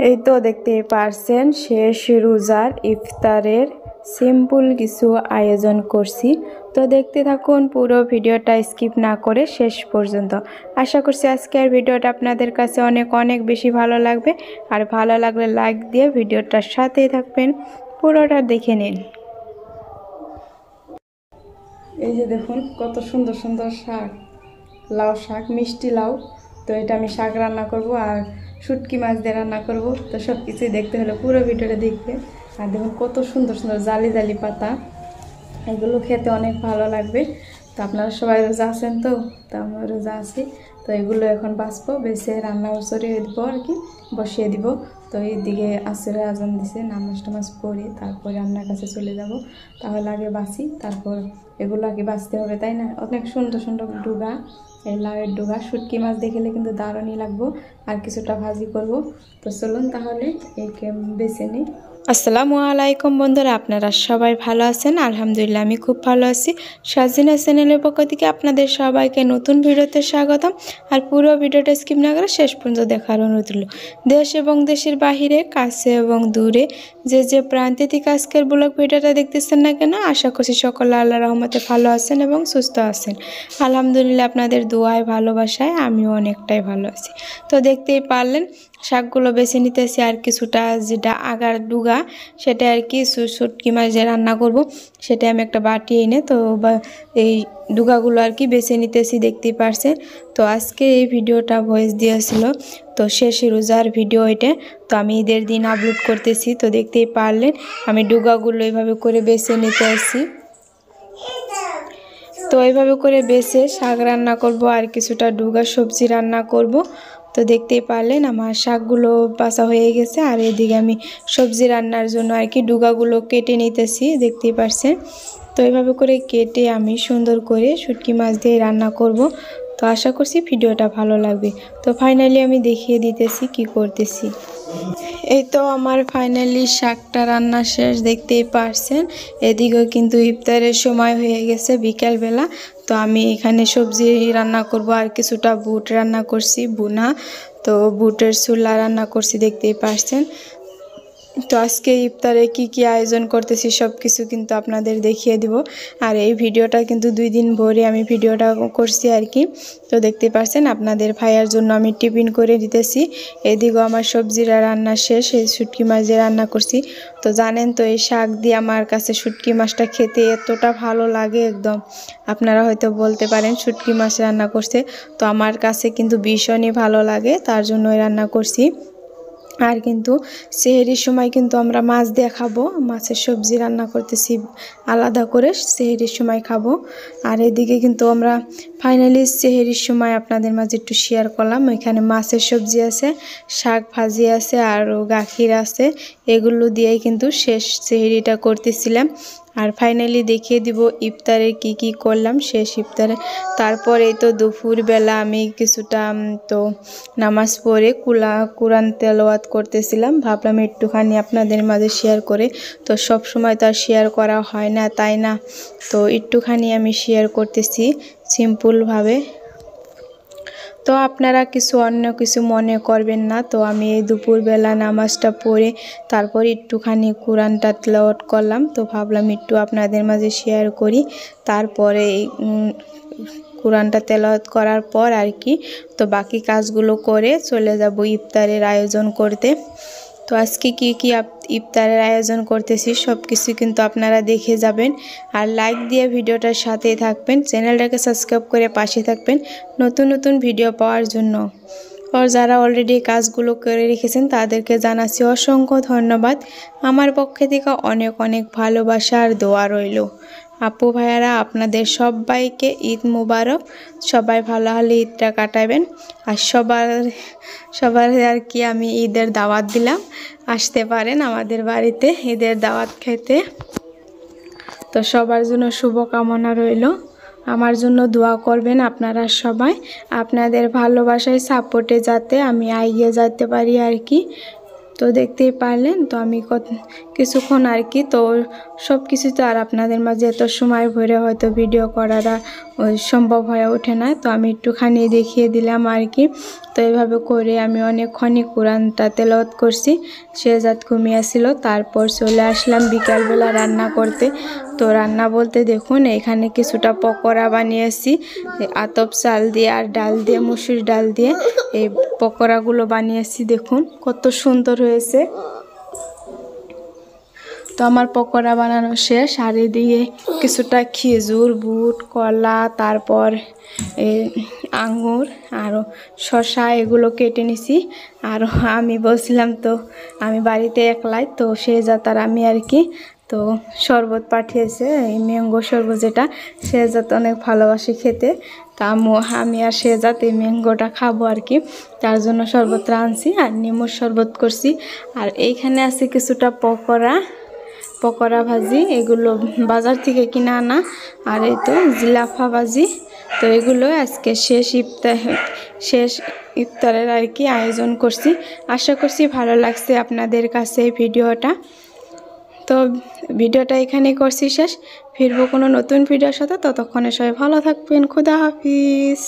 এই তো দেখতেই পারছেন শেষ রোজার ইফতারের সিম্পল কিছু আয়োজন করছি। তো দেখতে থাকুন পুরো ভিডিওটা স্কিপ না করে শেষ পর্যন্ত। আশা করছি আজকের ভিডিওটা আপনাদের কাছে অনেক অনেক বেশি ভালো লাগবে। আর ভালো লাগলে লাইক দিয়ে ভিডিওটার সাথেই থাকবেন, পুরোটা দেখে নিন। এই যে দেখুন কত সুন্দর সুন্দর শাক, লাউ শাক, মিষ্টি লাউ। তো এটা আমি শাক রান্না করব আর শুটকি মাছ দিয়ে রান্না করব। তো সব কিছুই দেখতে হলে পুরো ভিডিওটা দেখবেন। আর দেখুন কত সুন্দর সুন্দর জালি জালি পাতা, এগুলো খেতে অনেক ভালো লাগবে। তো আপনারা সবাই রোজা আছেন, তো আমরা রোজা আছি। তো এগুলো এখন বাঁচবো, বেছে রান্না চড়িয়ে দিব আর কি, বসিয়ে দিব। তো এইদিকে আসরে আজান দিছে, নামাজ টামাজ পড়ে তারপরে রান্নার কাছে চলে যাব। তাহলে আগে বাঁচি, তারপর এগুলো আগে বাঁচতে হবে, তাই না? অনেক সুন্দর সুন্দর ডুগা, এই লাউয়ের ডুগা, শুটকি মাছ দেখলে কিন্তু দারুণই লাগবো। আর কিছুটা ভাজি করব। তো চলুন তাহলে একে বেছে নিই। আসসালামু আলাইকুম বন্ধুরা, আপনারা সবাই ভালো আছেন? আলহামদুলিল্লাহ আমি খুব ভালো আছি। সাজিনা চ্যানেলের পক্ষ থেকে আপনাদের সবাইকে নতুন ভিডিওতে স্বাগতম। আর পুরো ভিডিওটা স্কিপ না করে শেষ পর্যন্ত দেখার অনুরোধ রইল। দেশ এবং দেশের বাহিরে, কাছে এবং দূরে যে প্রান্তে থেকে আজকের ব্লগ ভিডিওটা দেখতেছেন না কেন, আশা করছি সকলে আল্লাহর রহমতে ভালো আছেন এবং সুস্থ আছেন। আলহামদুলিল্লাহ আপনাদের দোয়ায় ভালোবাসায় আমিও অনেকটাই ভালো আছি। তো দেখতেই পারলেন শাকগুলো বেছে নিতেছি। আর কিছুটা যেটা আগার ডুগা, সেটা আর কি শুটকি মাছ যে রান্না করব, সেটা আমি একটা বাটি এনে তো এই ডুগাগুলো আর কি বেছে নিতেছি, দেখতেই পারছেন। তো আজকে এই ভিডিওটা ভয়েস দিয়েছিল, তো শেষ রোজার ভিডিও এটা। তো আমি ঈদের দিন আপলোড করতেছি। তো দেখতেই পারলেন আমি ডুগাগুলো এইভাবে করে বেছে নিতে আসি। তো এইভাবে করে বেছে শাক রান্না করব আর কিছুটা ডুগা সবজি রান্না করব। তো দেখতেই পারলেন আমার শাকগুলো বাছা হয়ে গেছে। আর এদিকে আমি সবজি রান্নার জন্য আর কি ডুগাগুলো কেটে নিতেছি, দেখতেই পারছেন। তো এইভাবে করে কেটে আমি সুন্দর করে শুটকি মাছ দিয়ে রান্না করব। তো আশা করছি ভিডিওটা ভালো লাগবে। তো ফাইনালি আমি দেখিয়ে দিতেছি কি করতেছি। এই তো আমার ফাইনালি শাকটা রান্না শেষ, দেখতেই পারছেন। এদিকেও কিন্তু ইফতারের সময় হয়ে গেছে, বিকালবেলা। তো আমি এখানে সবজি রান্না করব আর কিছুটা বুট রান্না করছি বুনা। তো বুটের চুলা রান্না করছি, দেখতেই পারছেন। তো আজকে ইফতারে কি আয়োজন করতেছি সব কিছু কিন্তু আপনাদের দেখিয়ে দিব। আর এই ভিডিওটা কিন্তু 2 দিন ভরে আমি ভিডিওটা করছি আর কি। তো দেখতে পাচ্ছেন আপনাদের ভাইয়ার জন্য আমি টিফিন করে দিতেছি। এদিকেও আমার সবজিরা রান্না শেষ, এই শুটকি মাছ দিয়ে রান্না করছি। তো জানেন তো এই শাক দিয়ে আমার কাছে শুটকি মাছটা খেতে এতটা ভালো লাগে একদম, আপনারা হয়তো বলতে পারেন শুটকি মাছ রান্না করছে। তো আমার কাছে কিন্তু ভীষণই ভালো লাগে, তার জন্যই রান্না করছি। আর কিন্তু সেহরির সময় কিন্তু আমরা মাছ দিয়ে খাবো, মাছের সবজি রান্না করতেছি আলাদা করে, সেহরির সময় খাবো। আর এদিকে কিন্তু আমরা ফাইনালি সেহরির সময় আপনাদের মাঝে একটু শেয়ার করলাম। এখানে মাছের সবজি আছে, শাক ভাজি আছে, আর গাখির আছে, এগুলো দিয়েই কিন্তু শেষ সেহরিটা করতেছিলাম। আর ফাইনালি দেখিয়ে দিব ইফতারে কি করলাম শেষ ইফতারে। তারপরে তো দুপুরবেলা আমি কিছুটা তো নামাজ পড়ে কোরআন তেলাওয়াত করতেছিলাম, ভাবলাম একটুখানি আপনাদের মাঝে শেয়ার করে। তো সব সময় তো আর শেয়ার করা হয় না, তাই না? তো একটুখানি আমি শেয়ার করতেছি সিম্পলভাবে। তো আপনারা অন্য কিছু মনে করবেন না। তো আমি এই দুপুরবেলা নামাজটা পড়ে তারপর একটুখানি কোরআনটা তেলাওয়াত করলাম। তো ভাবলাম একটু আপনাদের মাঝে শেয়ার করি। তারপরে কোরআনটা তেলাওয়াত করার পর আর কি তো বাকি কাজগুলো করে চলে যাব ইফতারের আয়োজন করতে। তো আজকে কি ইফতারের আয়োজন করতেছি সব কিছু কিন্তু আপনারা দেখে যাবেন। আর লাইক দিয়ে ভিডিওটার সাথেই থাকবেন, চ্যানেলটাকে সাবস্ক্রাইব করে পাশে থাকবেন নতুন নতুন ভিডিও পাওয়ার জন্য। আর যারা অলরেডি কাজগুলো করে রেখেছেন তাদেরকে জানাচ্ছি অসংখ্য ধন্যবাদ। আমার পক্ষে থেকে অনেক অনেক ভালোবাসা আর দোয়া রইল। আপু ভাইয়ারা আপনাদের সবাইকে ঈদ মুবারক। সবাই ভালো হলে ঈদটা কাটাবেন। আর সবার আর কি আমি ঈদের দাওয়াত দিলাম, আসতে পারেন আমাদের বাড়িতে ঈদের দাওয়াত খেতে। তো সবার জন্য শুভকামনা রইল, আমার জন্য দোয়া করবেন আপনারা সবাই। আপনাদের ভালোবাসায় সাপোর্টে যাতে আমি এগিয়ে যেতে পারি আর কি। তো দেখতেই পারলেন তো আমি কিছুক্ষণ আর কি তো সব কিছু তো আর আপনাদের মাঝে এত সময় ভরে হয়তো ভিডিও করাটা সম্ভব হয়ে ওঠে না। তো আমি একটুখানি দেখিয়ে দিলাম আর কি। তো এইভাবে করে আমি অনেকক্ষণই কোরআনটা তেলাওয়াত করছি। শেহজাদ ঘুমিয়েছিল, তারপর চলে আসলাম বিকালবেলা রান্না করতে। তো রান্না বলতে দেখুন এখানে কিছুটা পকোড়া বানিয়েছি আতপ চাল দিয়ে আর ডাল দিয়ে, মসুর ডাল দিয়ে এই পকোড়াগুলো বানিয়েছি। দেখুন কত সুন্দর হয়েছে। তো আমার পকোড়া বানানো শেষ, আর এদিকে কিছুটা খেজুর, বুট, কলা, তারপর আঙুর আর শসা এগুলো কেটে নিছি। আর আমি বলছিলাম তো আমি বাড়িতে একলাই, তো শেহজাদ আর আমি আর কি, তো শরবত পাঠিয়েছে, এই ম্যাঙ্গো শরবত, যেটা শেহজাদ অনেক ভালোবাসি খেতে। তা আমি আর শেহজাদ এই ম্যাঙ্গোটা খাবো আর কি, তার জন্য শরবতটা আনছি আর নিমুর শরবত করছি। আর এইখানে আছে কিছুটা পকোড়া ভাজি, এগুলো বাজার থেকে কিনে আনা। আর এই তো জিলাফা ভাজি। তো এগুলো আজকে শেষ ইফতারের আর কি আয়োজন করছি। আশা করছি ভালো লাগছে আপনাদের কাছে এই ভিডিওটা। তো ভিডিওটা এখানেই করছি শেষ। ফিরবো কোনো নতুন ভিডিওর সাথে, ততক্ষণে সবাই ভালো থাকবেন। খুদা হাফিজ।